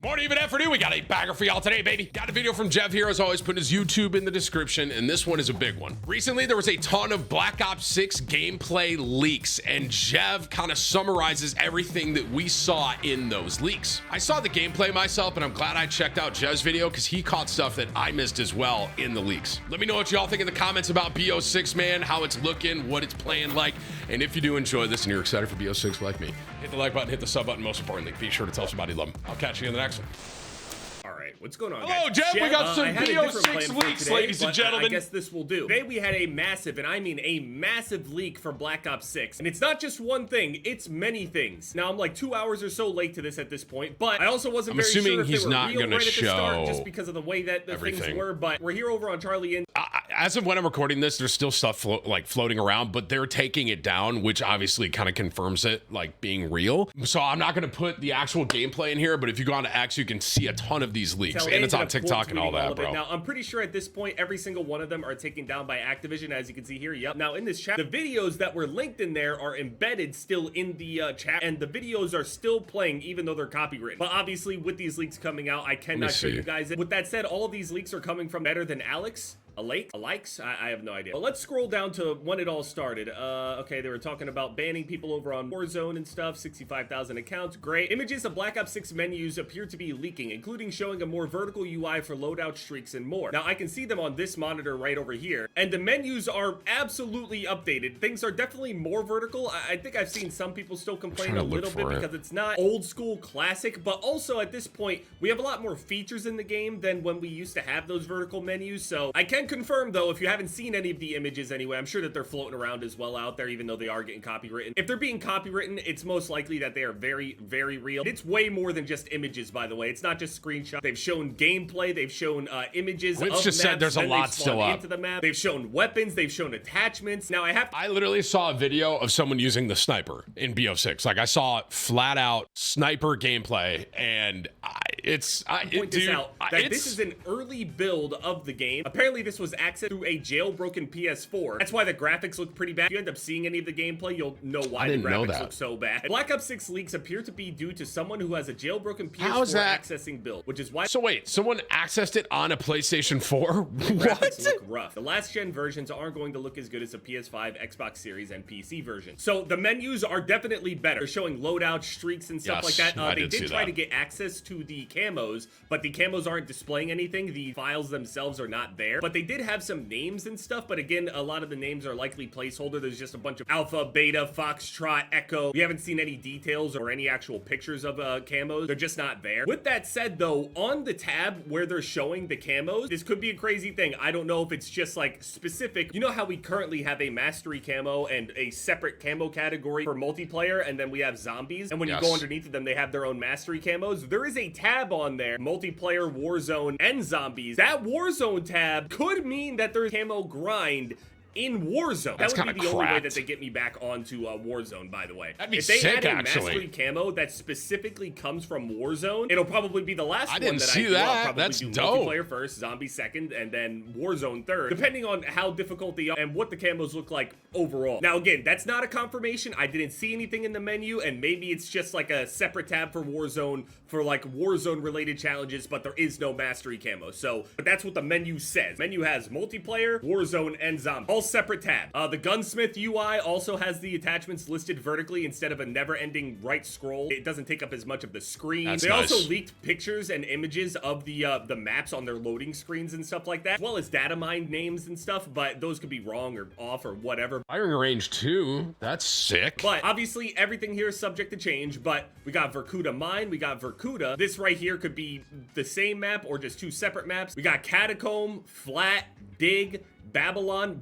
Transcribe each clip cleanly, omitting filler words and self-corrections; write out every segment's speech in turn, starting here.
Morning, even afternoon. We got a bagger for y'all today, baby. Got a video from Jeff here, as always, putting his YouTube in the description, and this one is a big one. Recently, there was a ton of Black Ops 6 gameplay leaks, and Jeff kind of summarizes everything that we saw in those leaks. I saw the gameplay myself, and I'm glad I checked out Jeff's video because he caught stuff that I missed as well in the leaks. Let me know what y'all think in the comments about BO6, man, how it's looking, what it's playing like, and if you do enjoy this and you're excited for BO6 like me, hit the like button, hit the sub button, most importantly, be sure to tell somebody you love them. I'll catch you in the next one. All right, what's going on, Hello, guys? Jeff, we got some BO6 leaks, today, ladies and gentlemen. I guess this will do. Today we had a massive, and I mean a massive leak for Black Ops 6. And it's not just one thing, it's many things. Now, I'm like 2 hours or so late to this at this point, but I also wasn't very sure if they were real right at the start just because of the way that the things were, but we're here over on Charlie Inn. As of when I'm recording this, there's still stuff floating around, but they're taking it down, which obviously kind of confirms it like being real. So I'm not going to put the actual gameplay in here, but if you go on to X, you can see a ton of these leaks, and it's on TikTok and all that, bro. Now, I'm pretty sure at this point, every single one of them are taken down by Activision, as you can see here. Yep. Now, in this chat, the videos that were linked in there are embedded still in the chat, and the videos are still playing, even though they're copywritten. But obviously, with these leaks coming out, I cannot show you guys it. With that said, all of these leaks are coming from Better Than Alex. Likes? I have no idea. But let's scroll down to when it all started. Okay, they were talking about banning people over on Warzone and stuff. 65,000 accounts. Great. Images of Black Ops 6 menus appear to be leaking, including showing a more vertical UI for loadout streaks and more. Now, I can see them on this monitor right over here, and the menus are absolutely updated. Things are definitely more vertical. I think I've seen some people still complain a little bit because it's not old school classic, but also at this point, we have a lot more features in the game than when we used to have those vertical menus, so I can confirm, though, if you haven't seen any of the images anyway, I'm sure that they're floating around as well out there, even though they are getting copywritten. If they're being copywritten, it's most likely that they are very, very real. It's way more than just images, by the way. It's not just screenshots. They've shown gameplay. They've shown images of maps. Said there's a lot still up. Into the map. They've shown weapons. They've shown attachments. Now, I literally saw a video of someone using the sniper in BO6. Like, I saw flat out sniper gameplay, and this is an early build of the game. Apparently, this was accessed through a jailbroken PS4. That's why the graphics look pretty bad. If you end up seeing any of the gameplay, you'll know why the graphics look so bad. Black Ops 6 leaks appear to be due to someone who has a jailbroken PS4 accessing build, which is why. So wait, someone accessed it on a PlayStation 4? The graphics look rough. The last gen versions aren't going to look as good as the PS5, Xbox Series, and PC version. So the menus are definitely better. They're showing loadout streaks and stuff like that. They did try to get access to the camos, but the camos aren't displaying anything. The files themselves are not there, but they did have some names and stuff, but again, a lot of the names are likely placeholder. There's just a bunch of Alpha, Beta, Foxtrot, Echo. We haven't seen any details or any actual pictures of camos. They're just not there. With that said, though, on the tab where they're showing the camos, this could be a crazy thing. I don't know if it's just like specific. You know how we currently have a mastery camo and a separate camo category for multiplayer, and then we have zombies, and when you go underneath of them, they have their own mastery camos. There is a tab on there, multiplayer, Warzone, and zombies. That Warzone tab could mean that there's camo grind in Warzone. That would be the only way that they get me back onto Warzone, by the way. That'd be if they sick, add a mastery camo that specifically comes from Warzone, it'll probably be the last one that I do. I'll probably do multiplayer first, zombie second, and then Warzone third, depending on how difficult they are and what the camos look like overall. Now, again, that's not a confirmation. I didn't see anything in the menu, and maybe it's just like a separate tab for Warzone for like Warzone-related challenges, but there is no mastery camo. So, but that's what the menu says. Menu has multiplayer, Warzone, and zombie. All separate tab. The gunsmith UI also has the attachments listed vertically instead of a never-ending right scroll. It doesn't take up as much of the screen. They also leaked pictures and images of the maps on their loading screens and stuff like that, as well as data mined names and stuff, but those could be wrong or off or whatever. Firing range 2, that's sick. But obviously everything here is subject to change, but we got Vorkuta Mine, we got Vorkuta. This right here could be the same map or just two separate maps. We got Catacomb, Flat, Dig, Babylon.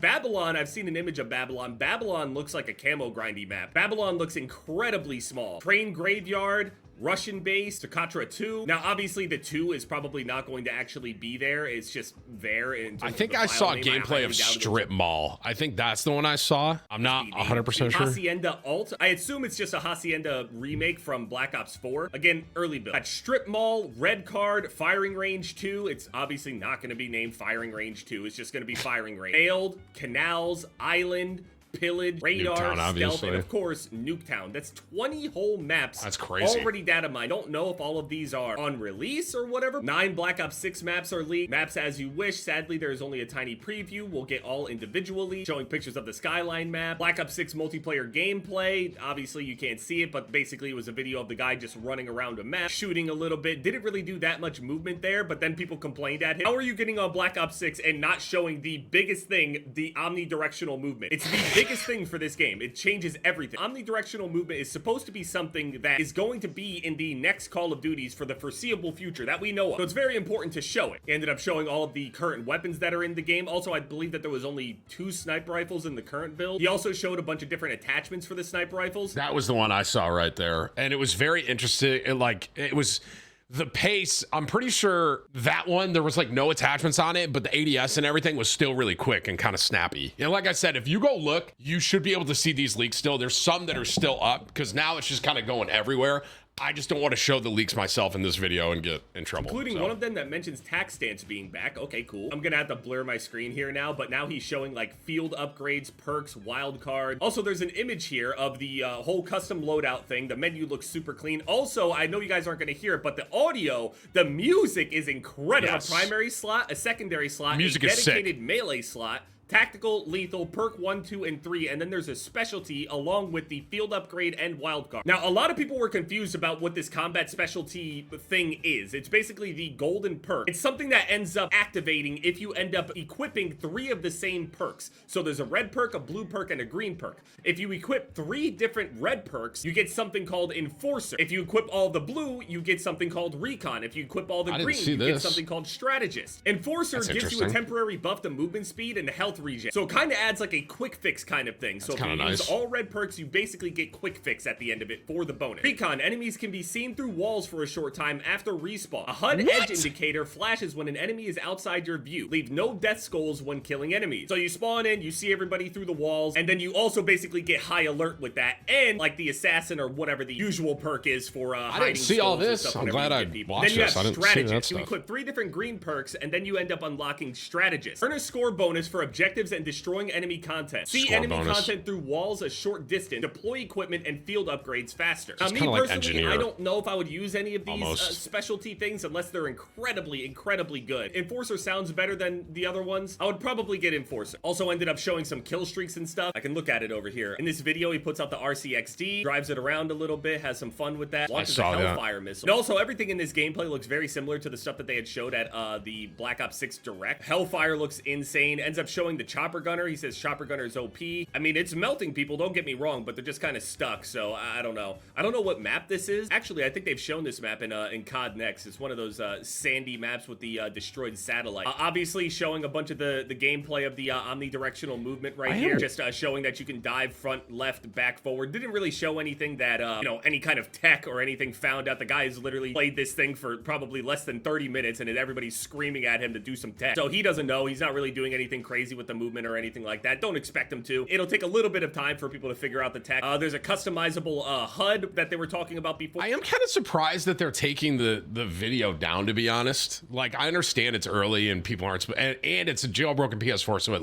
I've seen an image of Babylon. Babylon looks like a camo grindy map. Babylon looks incredibly small. Train Graveyard, Russian base, Takatra 2. Now, obviously, the 2 is probably not going to actually be there. It's just there. I think I saw gameplay of Strip Mall. I think that's the one I saw. I'm not 100% sure. Hacienda Alt. I assume it's just a Hacienda remake from Black Ops 4. Again, early build. Got Strip Mall, Red Card, Firing Range 2. It's obviously not going to be named Firing Range 2. It's just going to be Firing Range. Failed, Canals, Island, Pillage, Radar, Nuketown, Stealth, obviously. and of course, Nuketown. That's 20 whole maps. That's crazy. Already data mined. Don't know if all of these are on release or whatever. 9 Black Ops 6 maps are leaked. Maps as you wish. Sadly, there is only a tiny preview. We'll get all individually, showing pictures of the Skyline map. Black Ops 6 multiplayer gameplay. Obviously, you can't see it, but basically it was a video of the guy just running around a map, shooting a little bit. Didn't really do that much movement there, but then people complained at him. How are you getting on Black Ops 6 and not showing the biggest thing, the omnidirectional movement? It's the biggest thing for this game. It changes everything. Omnidirectional movement is supposed to be something that is going to be in the next Call of Duties for the foreseeable future that we know of. So it's very important to show it. He ended up showing all of the current weapons that are in the game. Also, I believe that there was only 2 sniper rifles in the current build. He also showed a bunch of different attachments for the sniper rifles. That was the one I saw right there. And it was very interesting. It was the pace. I'm pretty sure that one, there was like no attachments on it, but the ADS and everything was still really quick and kind of snappy. And like I said, if you go look, you should be able to see these leaks still. There's some that are still up because now it's just kind of going everywhere. I just don't want to show the leaks myself in this video and get in trouble. Including one of them that mentions tac stance being back. Okay, cool. I'm gonna have to blur my screen here now, but now he's showing like field upgrades, perks, wild card. Also, there's an image here of the whole custom loadout thing. The menu looks super clean. Also, I know you guys aren't gonna hear it, but the audio, the music is incredible. Yes. A primary slot, a secondary slot, Music a is sick. dedicated melee slot, tactical, lethal, perk 1, 2, and 3, and then there's a specialty along with the field upgrade and wildcard. Now, a lot of people were confused about what this combat specialty thing is. It's basically the golden perk. It's something that ends up activating if you end up equipping 3 of the same perks. So there's a red perk, a blue perk, and a green perk. If you equip 3 different red perks, you get something called Enforcer. If you equip all the blue, you get something called Recon. If you equip all the green, you get something called Strategist. Enforcer gives you a temporary buff to movement speed and health regen. So it kind of adds like a quick fix kind of thing. So if you use all red perks, you basically get quick fix at the end of it for the bonus. Recon, enemies can be seen through walls for a short time after respawn. A HUD edge indicator flashes when an enemy is outside your view. Leave no death skulls when killing enemies. So you spawn in, you see everybody through the walls, and then you also basically get high alert with that. And like the assassin or whatever the usual perk is for hiding. I didn't see all this. I'm glad I watched this. Then you have Strategist. You equip 3 different green perks, and then you end up unlocking Strategist. Earn a score bonus for objectives and destroying enemy content. See enemy content through walls a short distance. Deploy equipment and field upgrades faster. Now, me personally, I don't know if I would use any of these specialty things unless they're incredibly good. Enforcer sounds better than the other ones. I would probably get Enforcer. Also ended up showing some kill streaks and stuff. I can look at it over here. In this video, he puts out the RCXD, drives it around a little bit, has some fun with that. Launches a Hellfire missile. And also, everything in this gameplay looks very similar to the stuff that they had showed at the Black Ops 6 Direct. Hellfire looks insane. Ends up showing the chopper gunner. He says chopper gunner is OP. I mean, it's melting people, don't get me wrong, but they're just kind of stuck, so I don't know. I don't know what map this is. Actually, I think they've shown this map in COD Next. It's one of those sandy maps with the destroyed satellite. Obviously, showing a bunch of the gameplay of the omnidirectional movement right here. Just showing that you can dive front, left, back, forward. Didn't really show anything that, you know, any kind of tech or anything found out. The guy has literally played this thing for probably less than 30 minutes, and everybody's screaming at him to do some tech. So he doesn't know. He's not really doing anything crazy with the movement or anything like that. Don't expect him to. It'll take a little bit of time for people to figure out the tech. There's a customizable HUD that they were talking about before. I am kind of surprised that they're taking the video down, to be honest. Like, I understand it's early and people aren't, and it's a jailbroken PS4, so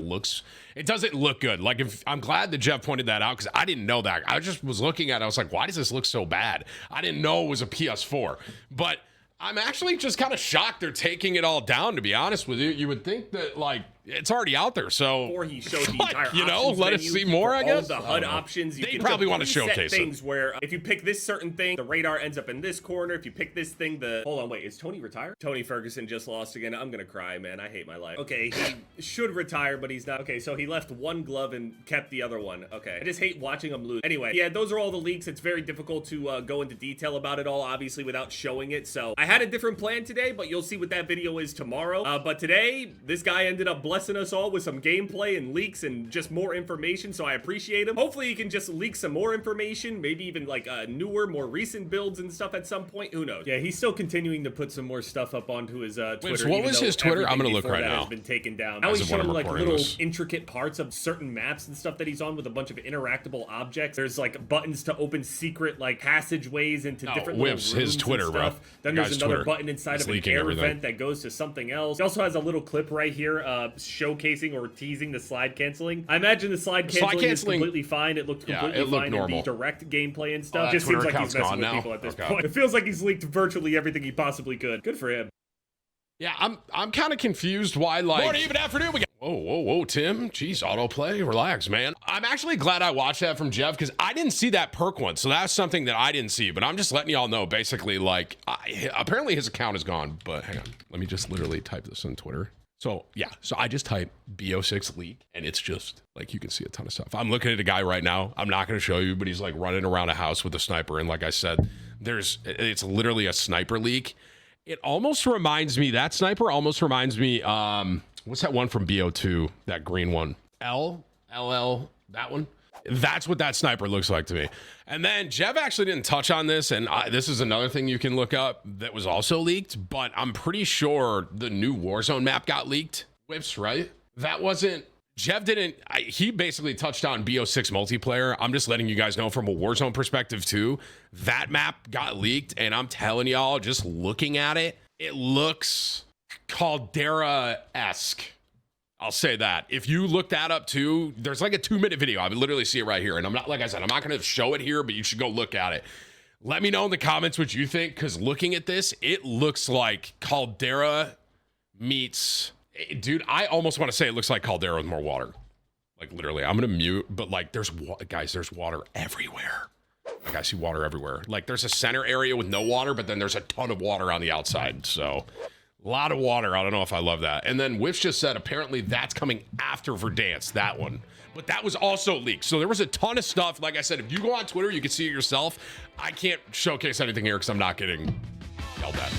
it doesn't look good. Like, I'm glad that Jeff pointed that out because I didn't know that. I just was looking at it. I was like, why does this look so bad? I didn't know it was a PS4, but I'm actually just kind of shocked they're taking it all down, to be honest with you. You would think that, like, it's already out there, so before he showed the entire you know, let us see more. I guess all the HUD options. They probably want to showcase things where if you pick this certain thing, the radar ends up in this corner. If you pick this thing, hold on, wait, is Tony retired? Tony Ferguson just lost again. I'm gonna cry, man. I hate my life. Okay, he should retire, but he's not. Okay, so he left one glove and kept the other one. Okay, I just hate watching him lose. Anyway, yeah, those are all the leaks. It's very difficult to go into detail about it all, obviously, without showing it. So I had a different plan today, but you'll see what that video is tomorrow. But today, this guy ended up blessing us all with some gameplay and leaks and just more information, so I appreciate him. Hopefully he can just leak some more information, maybe even like newer, more recent builds and stuff at some point. Who knows? Yeah, he's still continuing to put some more stuff up onto his Twitter. What was his Twitter? I'm gonna look right now. Has been taken down. Now he's showing like little intricate parts of certain maps and stuff that he's on with a bunch of interactable objects. There's like buttons to open secret like passageways into different little rooms his Twitter, and stuff. Then there's another Twitter. button inside of an air vent that goes to something else. He also has a little clip right here showcasing or teasing the slide canceling. I imagine the slide canceling is completely fine. It looked completely fine normal in the direct gameplay and stuff. Just Twitter seems like he's messing with now. people at this point. It feels like he's leaked virtually everything he possibly could. Good for him. Yeah, I'm kind of confused why, like... Morning, even afternoon, we got... Whoa, Tim. Jeez, autoplay. Relax, man. I'm actually glad I watched that from Jeff, because I didn't see that perk one, so that's something that I didn't see, but I'm just letting y'all know, basically, like, apparently his account is gone, but hang on. Let me just literally type this on Twitter. So, yeah, so I just type BO6 leak, and it's just, like, you can see a ton of stuff. I'm looking at a guy right now. I'm not going to show you, but he's, like, running around a house with a sniper, and like I said, it's literally a sniper leak. It almost reminds me, that sniper almost reminds me, what's that one from BO2? That green one. LL, that one? That's what that sniper looks like to me. And then Jeff actually didn't touch on this, and this is another thing you can look up that was also leaked, but I'm pretty sure the new Warzone map got leaked. Whips, right? That wasn't... Jeff didn't, he basically touched on BO6 multiplayer. I'm just letting you guys know from a Warzone perspective too. That map got leaked, and I'm telling y'all, just looking at it, it looks Caldera-esque. I'll say that. If you look that up too, there's like a 2-minute video. I literally see it right here. And I'm not, like I said, I'm not going to show it here, but you should go look at it. Let me know in the comments what you think, because looking at this, it looks like Caldera meets... Dude, I almost want to say it looks like Caldera with more water. Like, literally, I'm going to mute, but, like, there's water everywhere. Like, I see water everywhere. Like, there's a center area with no water, but then there's a ton of water on the outside. So, a lot of water. I don't know if I love that. And then Whiff just said, apparently, that's coming after Verdansk, that one. But that was also leaked. So, there was a ton of stuff. Like I said, if you go on Twitter, you can see it yourself. I can't showcase anything here because I'm not getting yelled at.